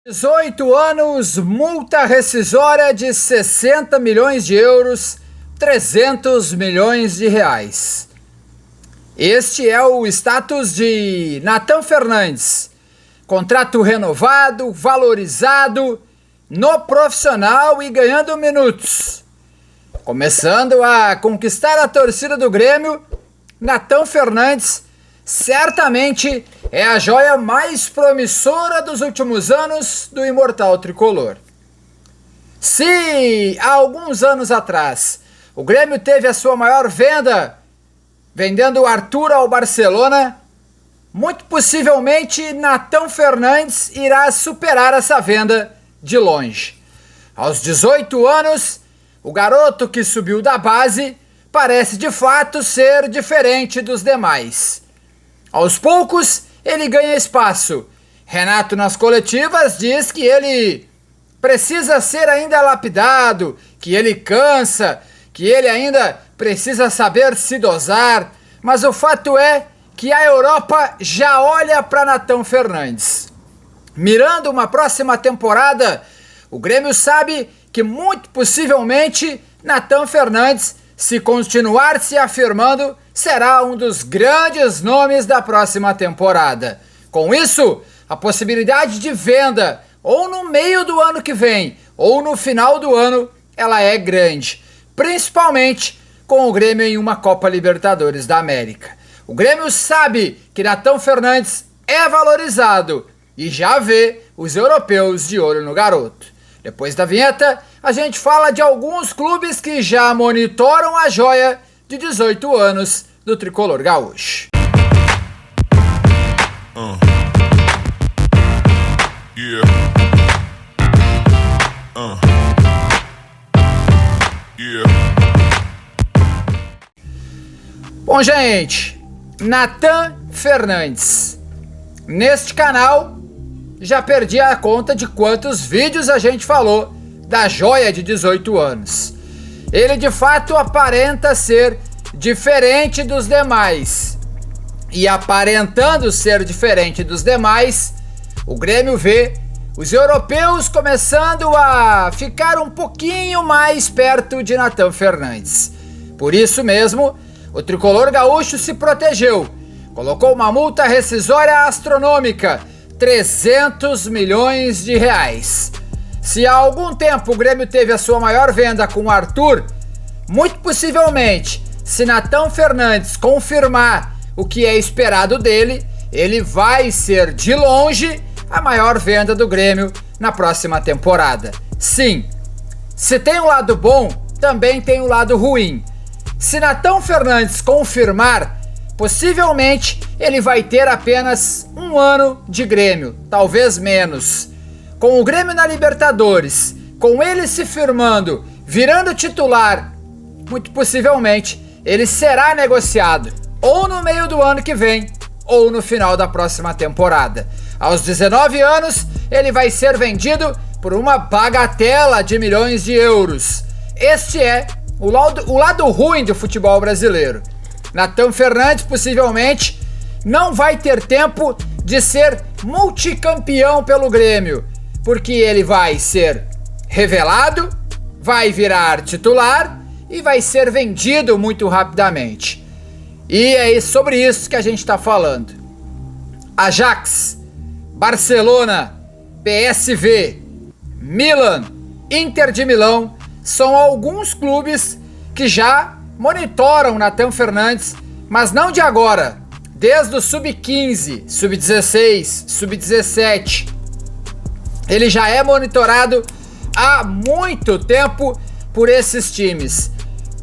18 anos, multa rescisória de 60 milhões de euros, 300 milhões de reais. Este é o status de Nathan Fernandes. Contrato renovado, valorizado, no profissional e ganhando minutos. Começando a conquistar a torcida do Grêmio, Nathan Fernandes certamente é a joia mais promissora dos últimos anos do imortal tricolor. Se há alguns anos atrás o Grêmio teve a sua maior venda, vendendo o Arthur ao Barcelona, muito possivelmente Nathan Fernandes irá superar essa venda de longe. Aos 18 anos, o garoto que subiu da base parece de fato ser diferente dos demais. Aos poucos, ele ganha espaço. Renato, nas coletivas, diz que ele precisa ser ainda lapidado, que ele cansa, que ele ainda precisa saber se dosar. Mas o fato é que a Europa já olha para Nathan Fernandes. Mirando uma próxima temporada, o Grêmio sabe que muito possivelmente Nathan Fernandes, se continuar se afirmando, será um dos grandes nomes da próxima temporada. Com isso, a possibilidade de venda, ou no meio do ano que vem, ou no final do ano, ela é grande. Principalmente com o Grêmio em uma Copa Libertadores da América. O Grêmio sabe que Nathan Fernandes é valorizado e já vê os europeus de olho no garoto. Depois da vinheta, a gente fala de alguns clubes que já monitoram a joia de 18 anos do tricolor gaúcho. Bom, gente, Nathan Fernandes. Neste canal, já perdi a conta de quantos vídeos a gente falou da joia de 18 anos. Ele de fato aparenta ser diferente dos demais. E aparentando ser diferente dos demais, o Grêmio vê os europeus começando a ficar um pouquinho mais perto de Nathan Fernandes. Por isso mesmo, o tricolor gaúcho se protegeu. Colocou uma multa rescisória astronômica, 300 milhões de reais. Se há algum tempo o Grêmio teve a sua maior venda com o Arthur, muito possivelmente, se Nathan Fernandes confirmar o que é esperado dele, ele vai ser de longe a maior venda do Grêmio na próxima temporada. Sim, se tem um lado bom, também tem um lado ruim. Se Nathan Fernandes confirmar, possivelmente ele vai ter apenas um ano de Grêmio, talvez menos. Com o Grêmio na Libertadores, com ele se firmando, virando titular, muito possivelmente ele será negociado ou no meio do ano que vem ou no final da próxima temporada. Aos 19 anos, ele vai ser vendido por uma bagatela de milhões de euros. Este é o lado ruim do futebol brasileiro. Nathan Fernandes possivelmente não vai ter tempo de ser multicampeão pelo Grêmio, porque ele vai ser revelado, vai virar titular e vai ser vendido muito rapidamente. E é sobre isso que a gente está falando. Ajax, Barcelona, PSV, Milan, Inter de Milão são alguns clubes que já monitoram Nathan Fernandes, mas não de agora, desde o Sub-15, Sub-16, Sub-17. Ele já é monitorado há muito tempo por esses times,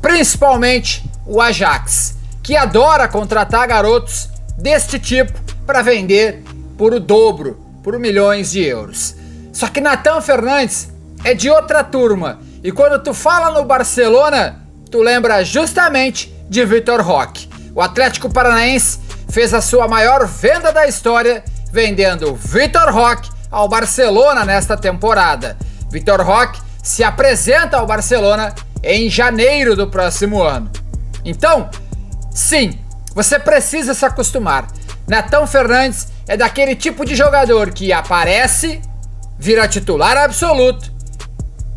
principalmente o Ajax, que adora contratar garotos deste tipo para vender por o dobro, por milhões de euros. Só que Nathan Fernandes é de outra turma, e quando tu fala no Barcelona, tu lembra justamente de Vitor Roque. O Atlético Paranaense fez a sua maior venda da história, vendendo Vitor Roque ao Barcelona nesta temporada. Vitor Roque se apresenta ao Barcelona em janeiro do próximo ano. Então, sim, você precisa se acostumar. Nathan Fernandes é daquele tipo de jogador que aparece, vira titular absoluto,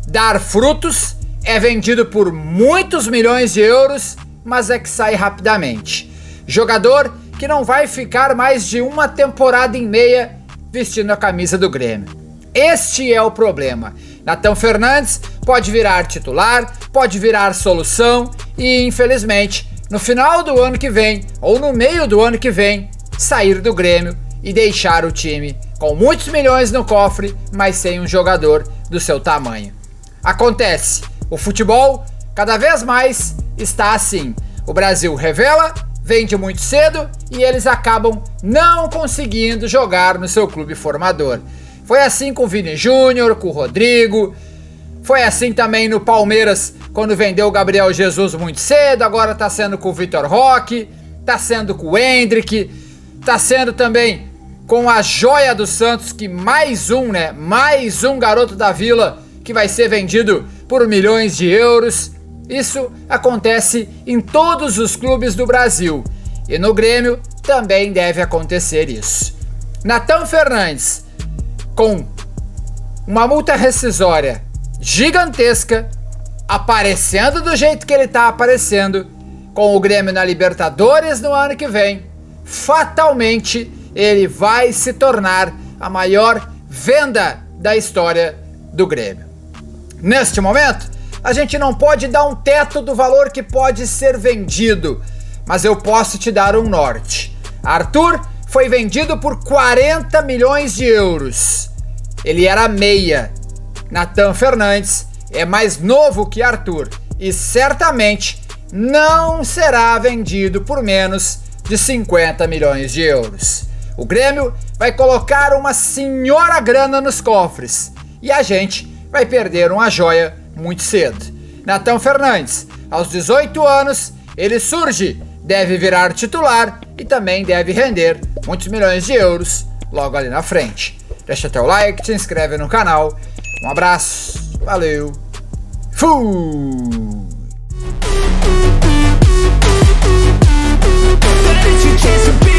dar frutos, é vendido por muitos milhões de euros, mas é que sai rapidamente. Jogador que não vai ficar mais de uma temporada e meia vestindo a camisa do Grêmio. Este é o problema. Natan Fernandes pode virar titular, pode virar solução e, infelizmente, no final do ano que vem ou no meio do ano que vem, sair do Grêmio e deixar o time com muitos milhões no cofre, mas sem um jogador do seu tamanho. Acontece, o futebol cada vez mais está assim. O Brasil revela, vende muito cedo e eles acabam não conseguindo jogar no seu clube formador. Foi assim com o Vini Júnior, com o Rodrigo, foi assim também no Palmeiras quando vendeu o Gabriel Jesus muito cedo, agora tá sendo com o Vitor Roque, tá sendo com o Endrick, tá sendo também com a joia do Santos, que mais um garoto da Vila que vai ser vendido por milhões de euros. Isso acontece em todos os clubes do Brasil e no Grêmio também deve acontecer isso. Natan Fernandes, com uma multa rescisória gigantesca, aparecendo do jeito que ele está aparecendo, com o Grêmio na Libertadores no ano que vem, fatalmente ele vai se tornar a maior venda da história do Grêmio. Neste momento, a gente não pode dar um teto do valor que pode ser vendido, mas eu posso te dar um norte. Arthur foi vendido por 40 milhões de euros. Ele era meia. Natan Fernandes é mais novo que Arthur e certamente não será vendido por menos de 50 milhões de euros. O Grêmio vai colocar uma senhora grana nos cofres e a gente vai perder uma joia muito cedo. Natan Fernandes, aos 18 anos, ele surge, deve virar titular e também deve render muitos milhões de euros logo ali na frente. Deixa teu like, te inscreve no canal. Um abraço, valeu, fui! But you can't